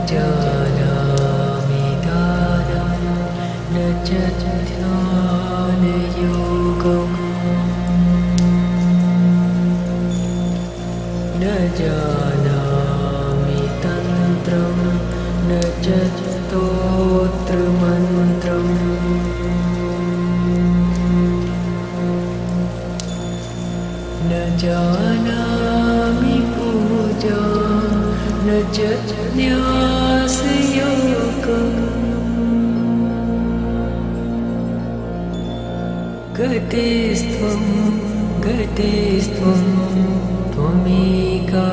जानामि दानं न च ध्यानयोगम् न जानामि तन्त्रं न च स्तोत्रमन्त्रम् न जानामि पूजां न च न्यासयोगम् गतेस्त्वं गतेस्त्वं त्वमेका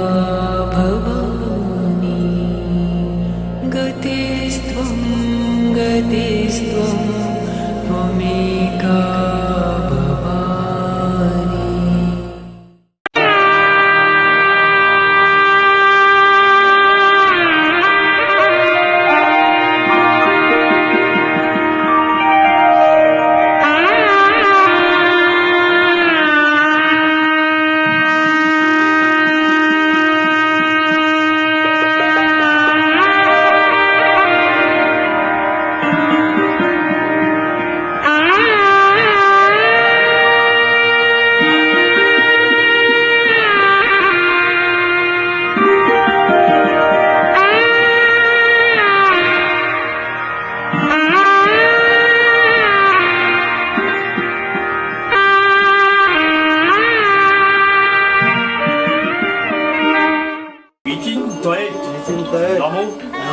भवानि गतेस्त्वं गतेस्त्वं त्वमेका भवानि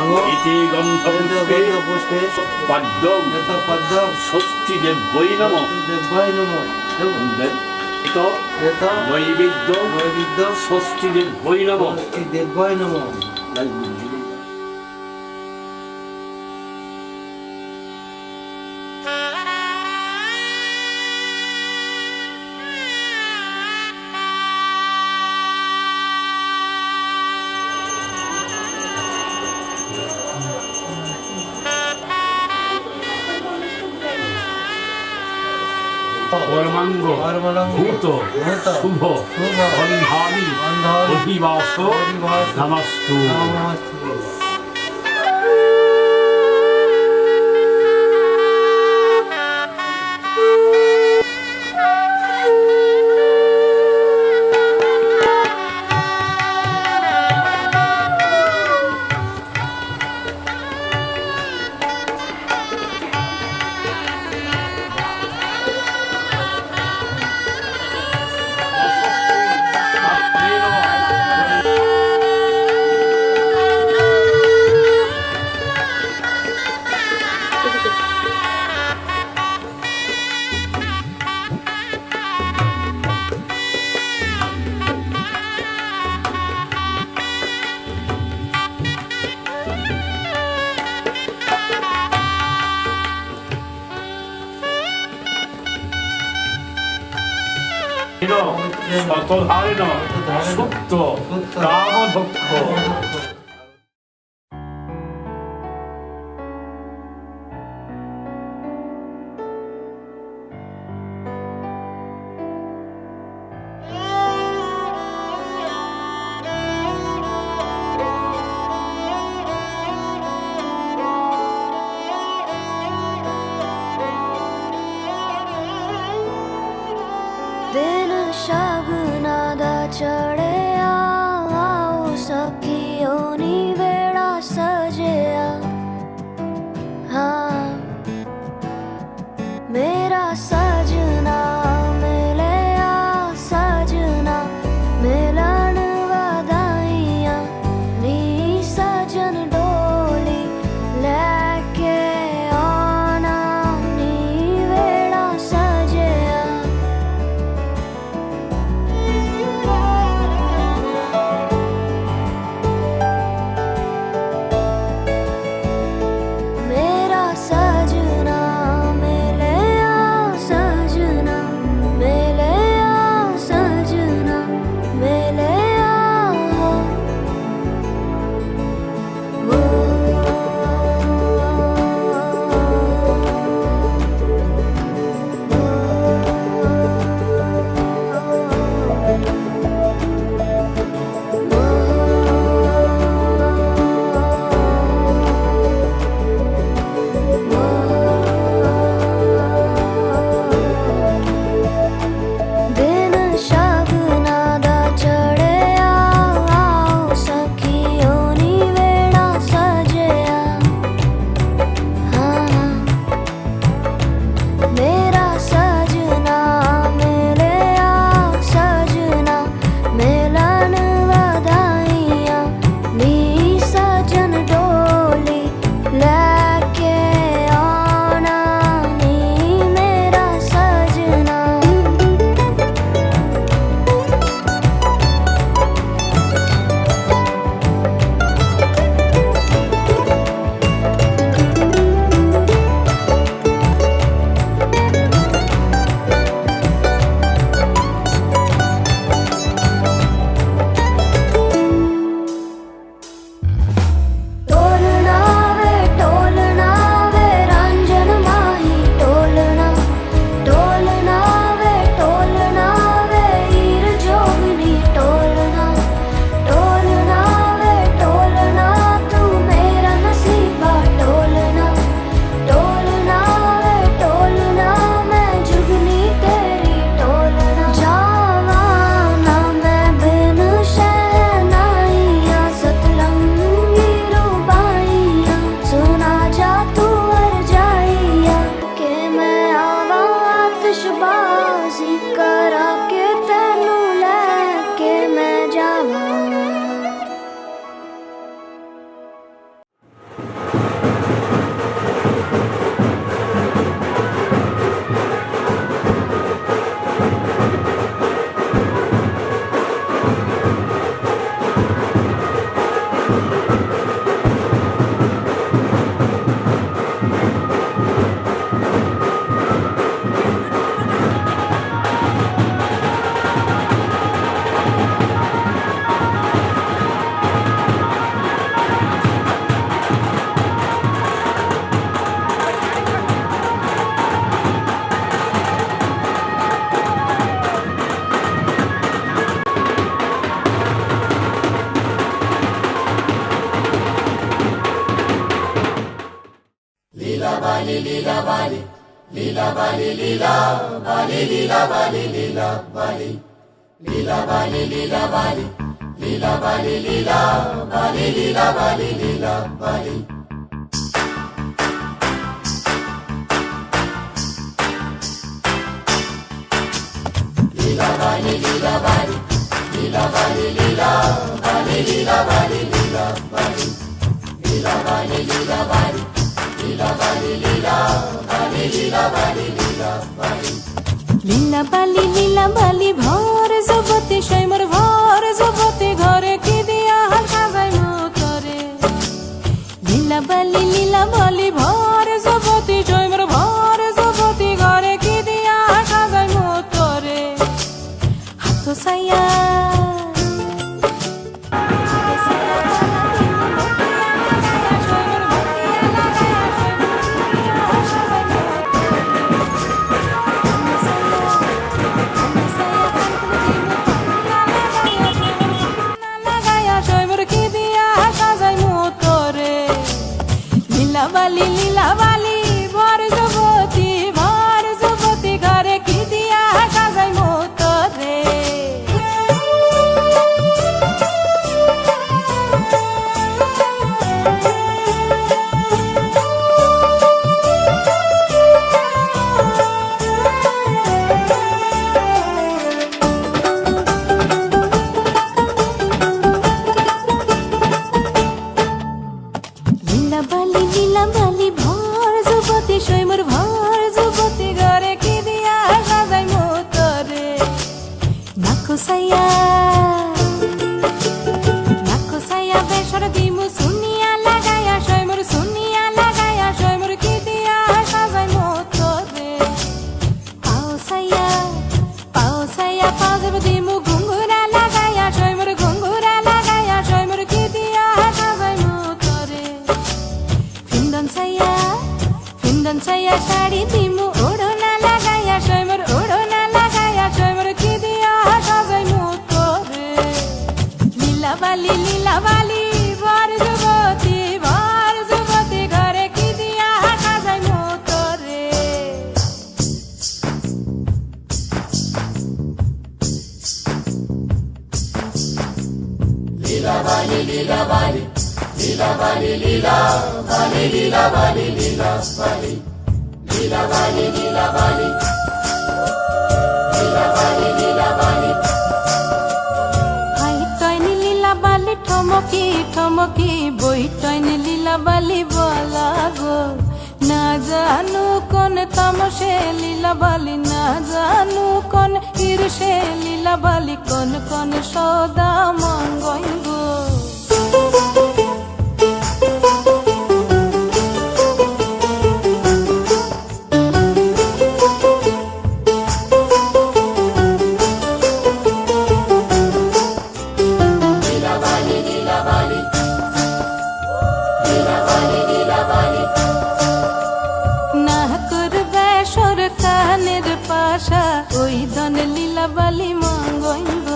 নমো ইতি গন্ধপুষ্পে পদ্মং ষষ্ঠী দেব্যৈ নমঃ নৈবেদ্য ষষ্ঠী দেব্যৈ নমঃ পরমাঙ্গ ভূত শুভ বন্ধামি অধিবাস নমস্তু শতধারেণ সুপ্ত কামধক্ষ दिन शगुना दा चढ़िया आओ सखियो नी वेड़ा सजिया हाँ मेरा सजना मिलया सजना मिलन वधाइया नी सजन डोली लेके आना नी वेड़ा सजिया मेरा सजना मिलया ਸੀ ਕਰਾਂ ਕਿ ਤੈਨੂੰ ਲੈ ਕੇ ਮੈਂ ਜਾਵਾਂ লীলা বালি ভর জগতে শ্যামর ভর জগতে ঘরে কি দিয়া সাজাই মতরে লীলা বালি ভর জগতে শ্যামর ভর জগতে ঘরে কি দিয়া সাজাই মতরে হাত সাইয়া লীলা বালি ভর জগতি ঘরে কি দিয়া সাজাই মতরে লীলা বালি ভর জগতে শ্যামর ভর জগতে ঘরে কি দিয়া সাজাই মতরে নাকো সাইয়া বেসর দিমু সুনিয়া লাগায়া শ্যামর কি দিয়া সাজাই মতরে পাও সাইয়া পাও দেব দিমু ঘুঙ্গুরা লাগায়া শ্যামর কি দিয়া সাজাই মতরে ফিন্দন সাইয়া শাড়ি দিমু ওড়না লাগায়া শ্যামর কি দিয়া সাজাই মতরে লীলা বালি ভর জগতি ঘরে কি দিয়া সাজাই মতরে হাইটয়নি লীলা বালি ঠমকি বইটয়নি লীলা বালি বলা গো না জানু কোন তামসে লীলা বালি না জানু কোন ঈর্ষে লীলা বালি কোন সদা মঙ্গই গো ওই ধন লীলা বালি মঙ্গইব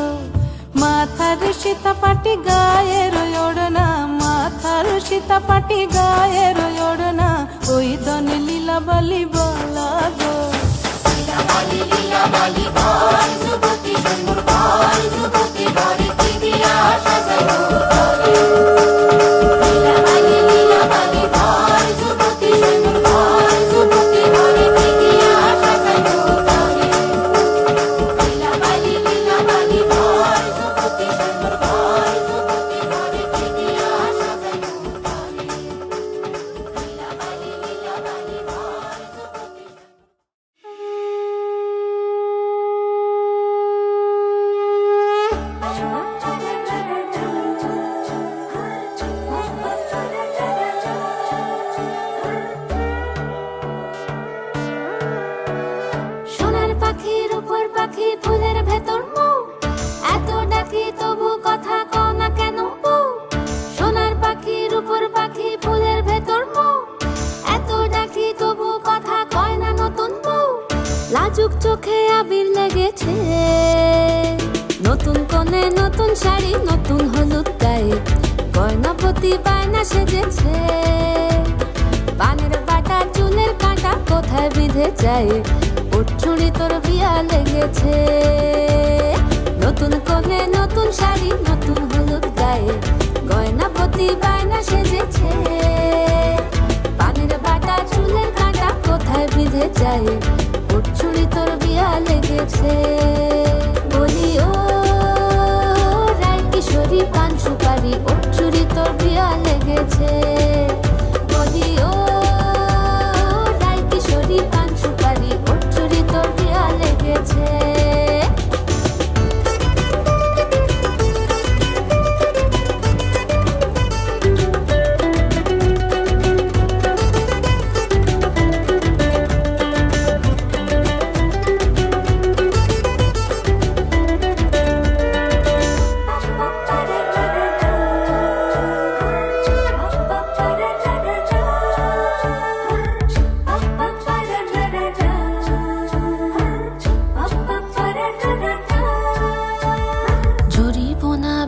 মাথার সীতাপাটি গায়ের ওড়না মাথার সীতাপাটি গায়ের ওড়না ওই ধন লীলা বালি বলা গো লীলা বালি ভর যুবতী সুন্দর ভর যুবতী ঘরে কি দিয়া সাজাইবো ঘরে লীলা বালি ভর যুবতী সুন্দর ভর যুবতী ঘরে কি দিয়া সাজাইবো ঘরে লাজুক চোখে আবির লেগেছে, নতুন কোণে নতুন শাড়ি নতুন হলুদ গায়ে, গয়নাপতি বায়না সেজেছে। পানের বাটা চুলের কাঁটা কোথায় বিঁধে যায়, ওর চুড়ি তোর বিয়া লেগেছে। নতুন কোণে নতুন শাড়ি নতুন হলুদ গায়ে, গয়নাপতি বায়না সেজেছে। পানের বাটা চুলের কাঁটা কোথায় বিঁধে যায়, ওর চুড়ি তোর বিয়া লেগেছে। বলি ও রায় কিশোরী পান সুপারি, ওর চুড়ি তোর বিয়া লেগেছে। বলি ও রায় কিশোরী পান সুপারি, ওর চুড়ি তোর বিয়া লেগেছে।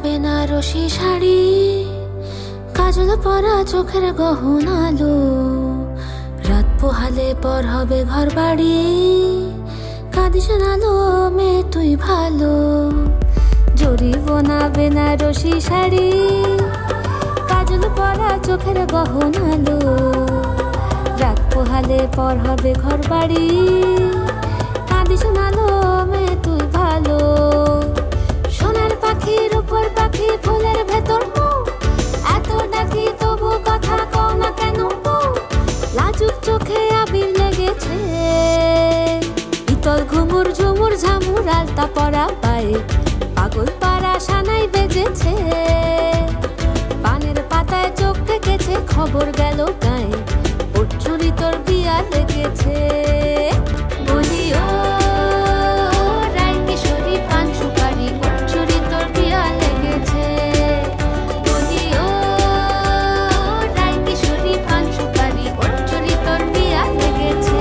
বেনারসি শাড়ি, কাজল পরা চোখের গহনালো, রাত পোহালে পর হবে ঘর বাড়ি, কাঁদিস নালো মেয়ে তুই ভালো। জরি বোনা বেনারসি শাড়ি, কাজল পরা চোখের গহনালো, রাত পোহালে পর হবে ঘর বাড়ি, কাঁদিস নালো মেয়ে তুই ভালো। সোনার পাখির উপর পাখি ফুলের ভেতর মৌ, এত ডাকি তবু কথা কও না কেন বউ। লাজুক চোখে আবির লেগেছে, ইতল ঘুমুর ঝুমুর ঝামুর আলতা পরা পায়ে, পাগল পাড়া সানাই বেজেছে। পানের পাতায় চোখ থেকেছে খবর গেল গায়ে, ওর চুরি তোর বিয়া লেগেছে। বলি ও রায় কিশোরী পান সুপারি, ওর চুরি তোর বিয়া লেগেছে। বলি ও রায় কিশোরী পান সুপারি, ওর চুরি তোর বিয়া লেগেছে।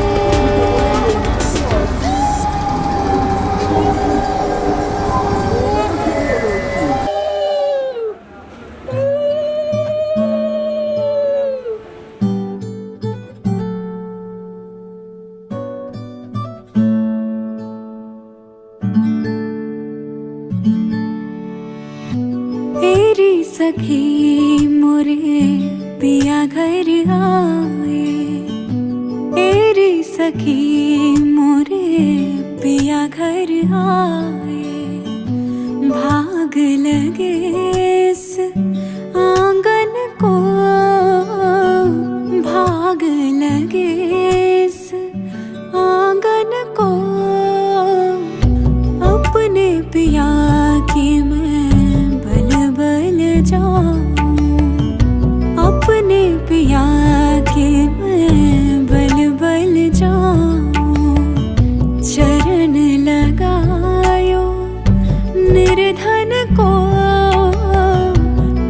तेरी सखी मोरे पिया घर आए, तेरी सखी मोरे पिया घर आए, भाग लगे इस आंगन को, भाग लगे इस आंगन को, अपने पिया की मैं बल बल जाऊं, अपने पिया के मैं बल बल जाऊं। चरण लगायो निर्धन को,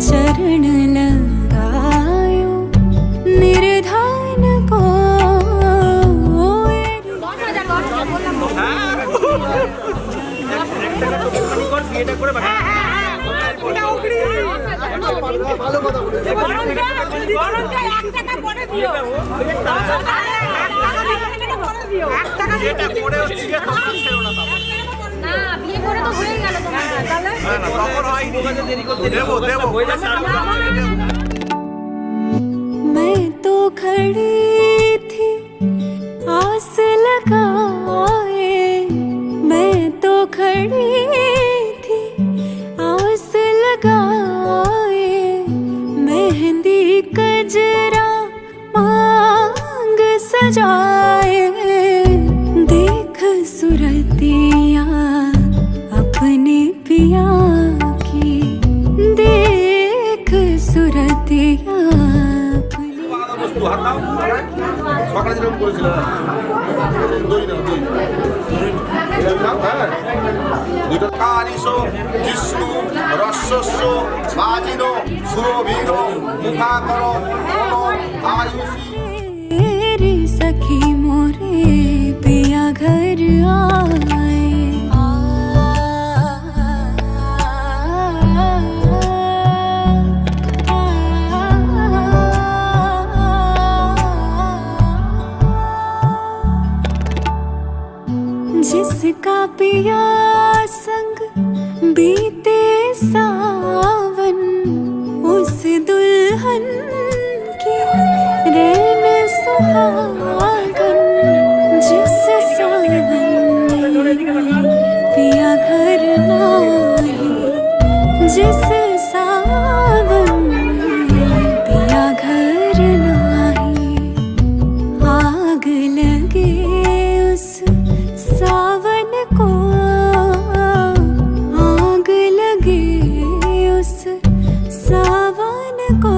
चरण लगायो निर्धन को। मैं तो खड़ी थी आस लगाए, मैं तो खड़ी थी आस लगाए, मेहंदी कजरा मांग सजाए, देख सुरतिया अपने पिया की, देख सुरतिया अपने। সকালে যেরকম করেছিল দই না দই দুটো কারিস জিষ্ণু রস্যস্য বাজিনো সুরভিনো মুখাকর আয়ুষী। तेरी सखी मोरे पिया घर जिसका पिया संग बीते सावन, उस दुल्हन की रैन सुहागन। जिस सावन में पिया घर नाही, जिस सावन में पिया घर नाही, आग लगे उस सावन को, आग लगे उस सावन को।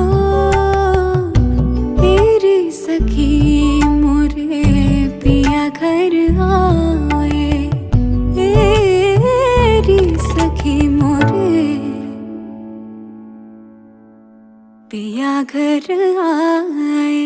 तेरी सखी मोरे पिया घर आए, तेरी सखी मोरे पिया घर आए।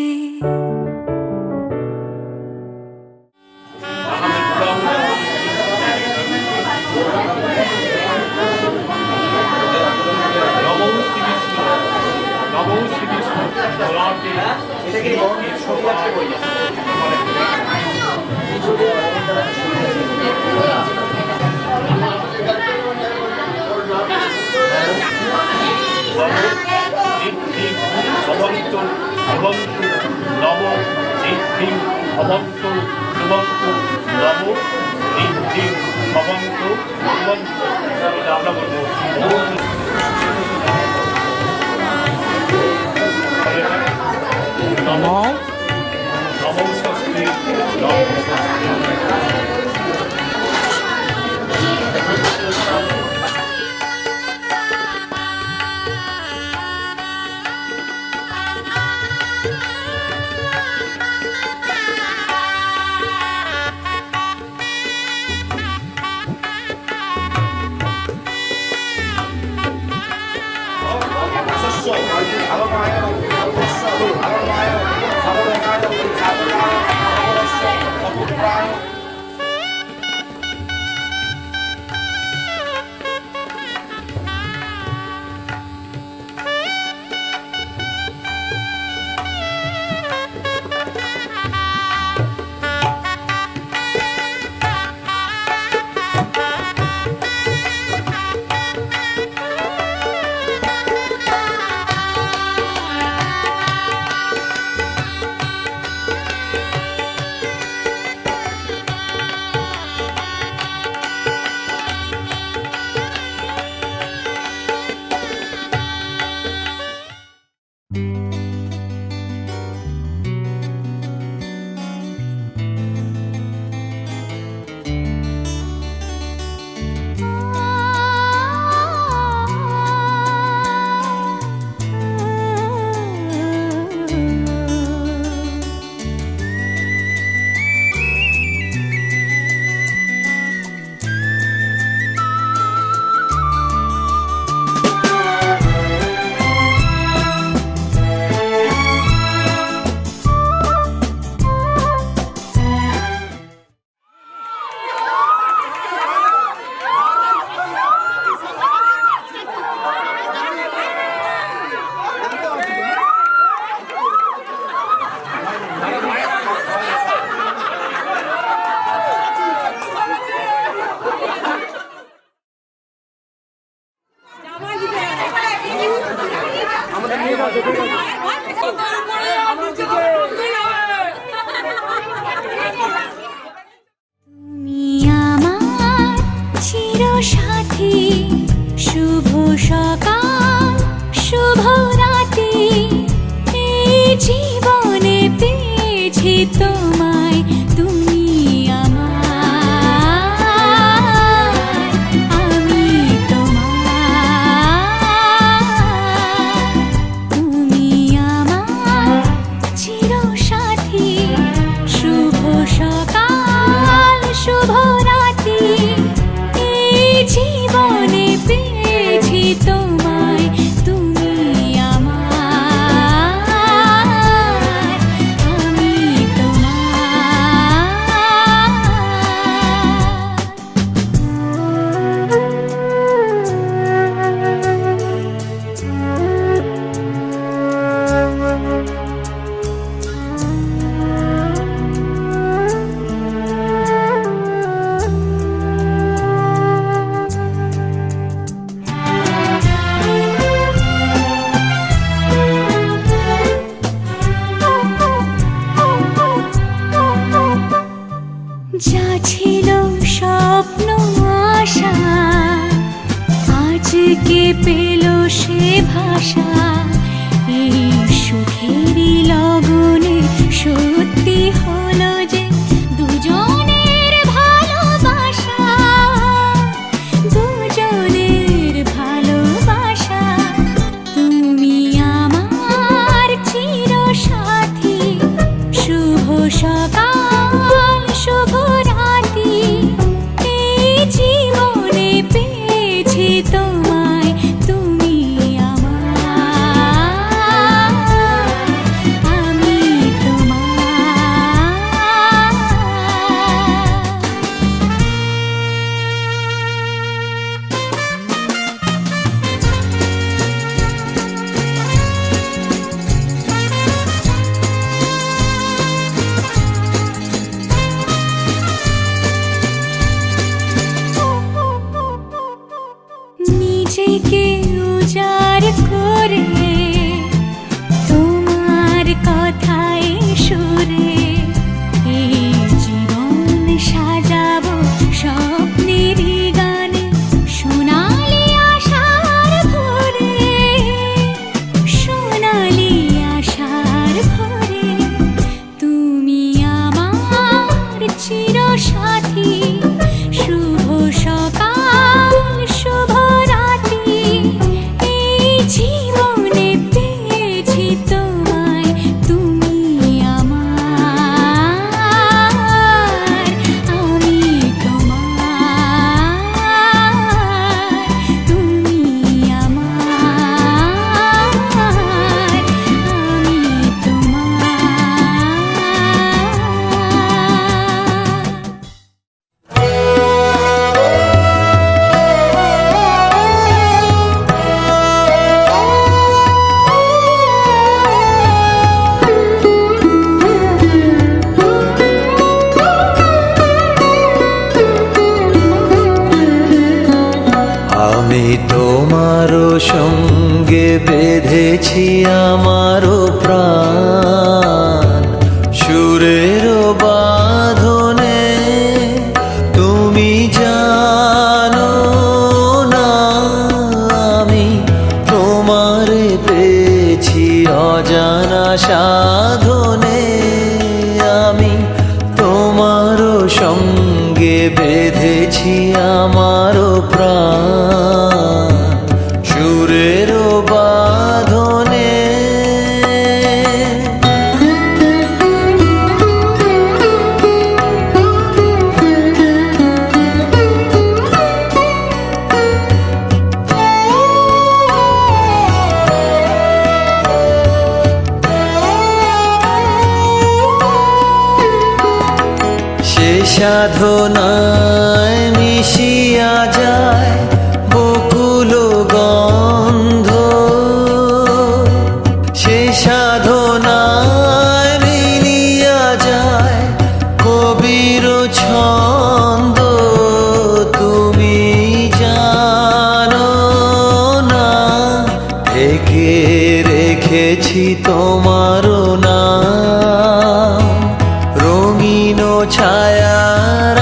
তুমি আমার চিরসাথী, শুভ সকাল শুভ রাতি, এই জীবনে পেয়েছি তোমায়, তুমি আমার, আমি তোমার। তুমি আমার চিরসাথী, শুভ সকাল শুভ রাতি, এই জীবনে পেয়েছি তোমায়, তুমি আমার, আমি তোমার। স্বপ্ন আশা আজকে পেল সে ভাষা, এই সুখেরই লগনে সত্যি হলো যে দুজনের ভালোবাসা, দুজনের ভালোবাসা। তুমি আমার চিরসাথী, শুভ সকাল শুভ রাতি, এই জীবনে পেয়েছি তোমায়, তুমি আমার, আমি তোমার। নিজেকে উজাড় করে তোমার কথায় সুরে, এই জীবন সাজাবো স্বপ্নেরই গানে, সোনালি আশার ভরে, সোনালি আশার ভরে। তুমি আমার চিরসাথী, শুভ সকাল শুভ রাতি, এই জীবনে পেয়েছি তোমায়, তুমি আমার, আমি তোমার, তুমি আমার, আমি তোমার। আমি তোমারও সঙ্গে বেঁধেছি আমারও প্রাণ, সুরেরও বাঁধনে, তুমি জানো না আমি তোমারে পেয়েছি অজানা সাধনে, আমি তোমারও সঙ্গে বেঁধেছি আমারও প্রাণ, সুরেরও বাঁধনে। সে সাধনায় মিশিয়া যায় বকুল গন্ধ, সে সাধনায় মিলিয়া যায় কবির ছন্দ, তুমি জানো না ঢেকে রেখেছি তোমারও নাম, রঙিন ছায়ার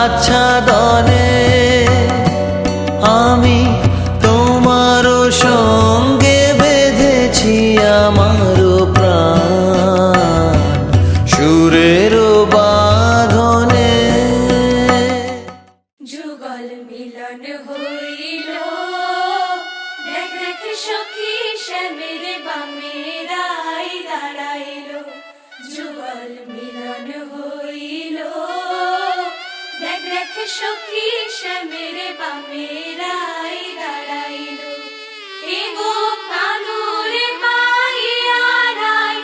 আচ্ছাদনে, আমি তোমারও সঙ্গে বেঁধেছি আমারও প্রাণ, সুরেরও বাঁধনে। যুগল মিলন হইল, দেখ দেখ সখী শ্যামের বামে রাই দাঁড়াইল, যুগল মিলন হইল, দেখ দেখ সখী শ্যামের বামে রাই দাঁড়াইল, এগো কানুরে পাইয়া রাই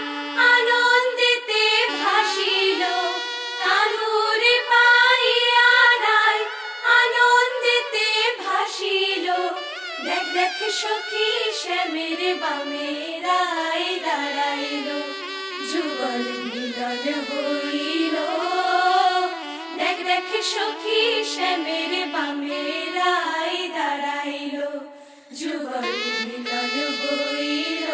আনন্দেতে ভাসিল, কানুরে পাইয়া রাই আনন্দেতে ভাসিল, দেখ দেখ সখী শ্যামের বামে রাই দাঁড়াইল, যুগল মিলন হইল, দেখ দেখ সখী শ্যামের বামে রাই দাঁড়াইল, যুগল মিলন হইল,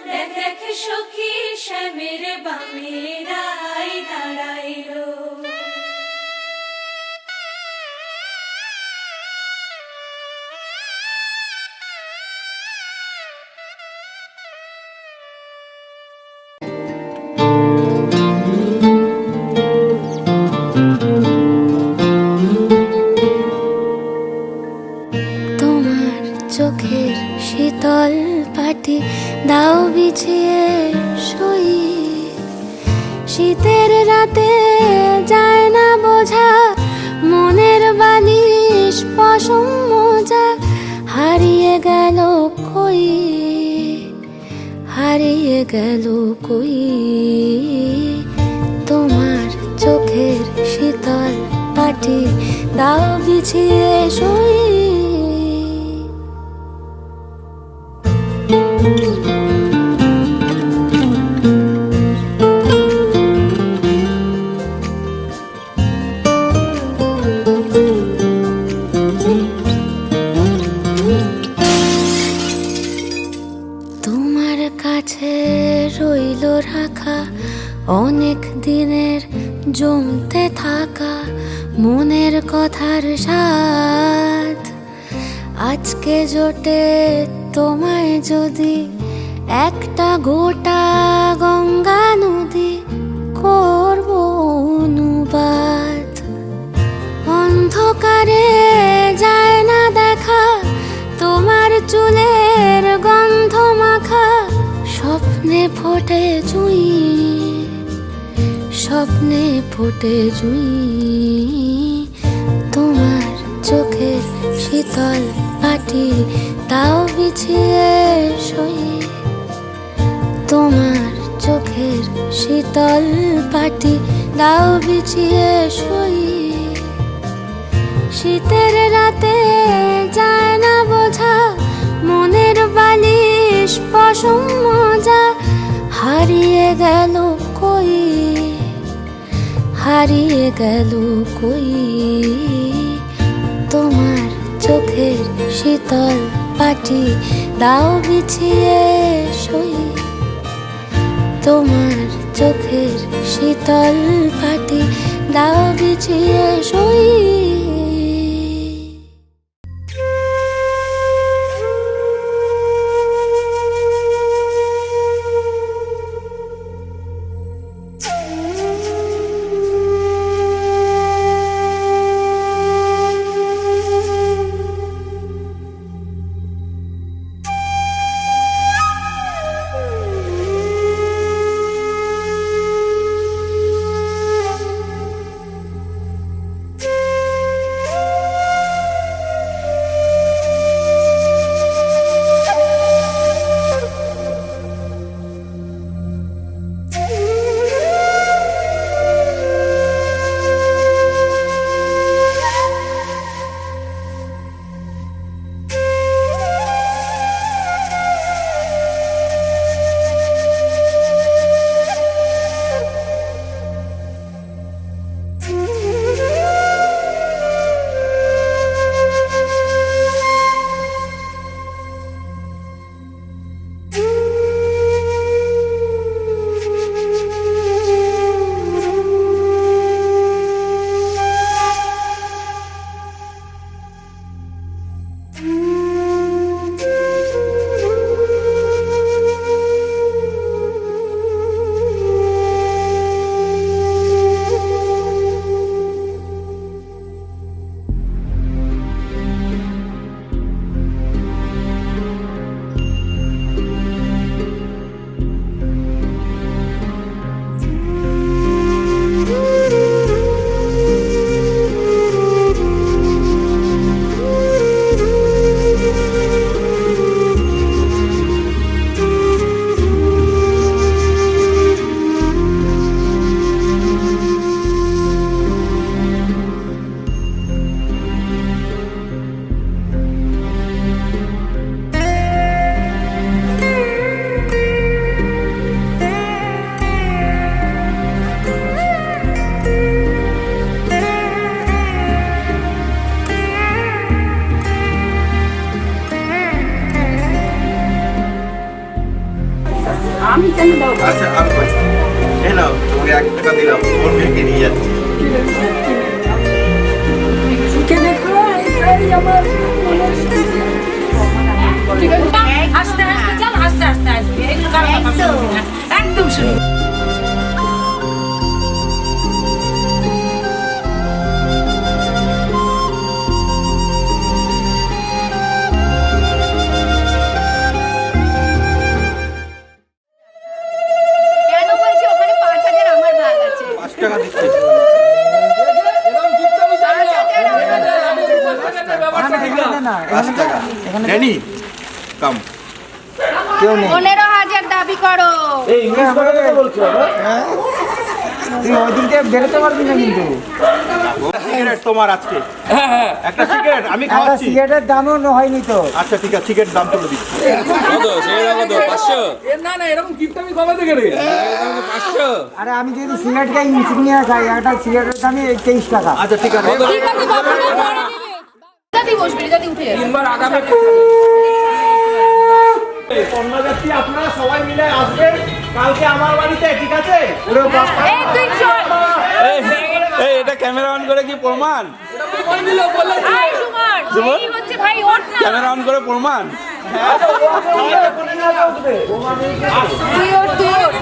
দেখ দেখ সখী শ্যামের বামে রাই দাঁড়াইল। গেল কই তোমার চোখের শীতল পাটি দাও বিছিয়ে শুই তোমার কাছে রইল রাখা অনেক দিনের জমতে থাকা মনের কথার স্বাদ আজকে জোটে তোমায় যদি একটা গোটা গঙ্গা নদী করব অনুবাদ অন্ধকারে যায় না দেখা তোমার চুলের গন্ধ মাখা স্বপ্নে ফোটে জুই স্বপ্নে ফোটে জুই তোমার চোখের শীতল পাটি তাও বিছিয়ে শুই তোমার চোখের শীতল পাটি দাও বিছিয়ে শুই শীতের রাতে যায় না বোঝা মনের বালিশ পশম মজা হারিয়ে গেল কই হারিয়ে গেল কই তোমার চোখের শীতল পাটি দাও বিছিয়ে শুই তোমার চোখের শীতল পাটি দাও বিছিয়ে শুই আচ্ছা আমি বলছি এই নাও তোমাকে 1 টাকা দিলাম ওর মেয়েকে নিয়ে যাচ্ছি আস্তে আস্তে যান আস্তে আস্তে আসবে একদম শুনুন টাকা দিচ্ছি রেনি কাম 15,000 দাও দাবি করো। এই ইংলিশ কথা বলছো তুই ওই দিনকে বেরোতে পারবি না কিন্তু সিগারেট তোমার আজকে হ্যাঁ একটা সিগারেট আমি একটা খাওয়াচ্ছি। সিগারেটের দামও হয়নি তো আচ্ছা ঠিক আছে, সিগারেট দাম তুলে দিচ্ছি। আরে আমি যদি সিগারেট খাই ইনসিগনিয়া খাই একটা সিগারেটের দামই 23 টাকা আচ্ছা ঠিক আছে। ঠিক আছে বাবা পরে দেবে। দাদি বসবি, দাদি উঠে যাবে। কন্যাযাত্রী আপনারা সবাই মিলে আসবেন কালকে আমার বাড়িতে, ঠিক আছে? এই তুই চল। এই এটা ক্যামেরা অন করে কি প্রমাণ? আয় সুমন, এই হচ্ছে ভাই ওঠ না। ক্যামেরা অন করে প্রমাণ? তুই ওঠ, তুই ওঠ।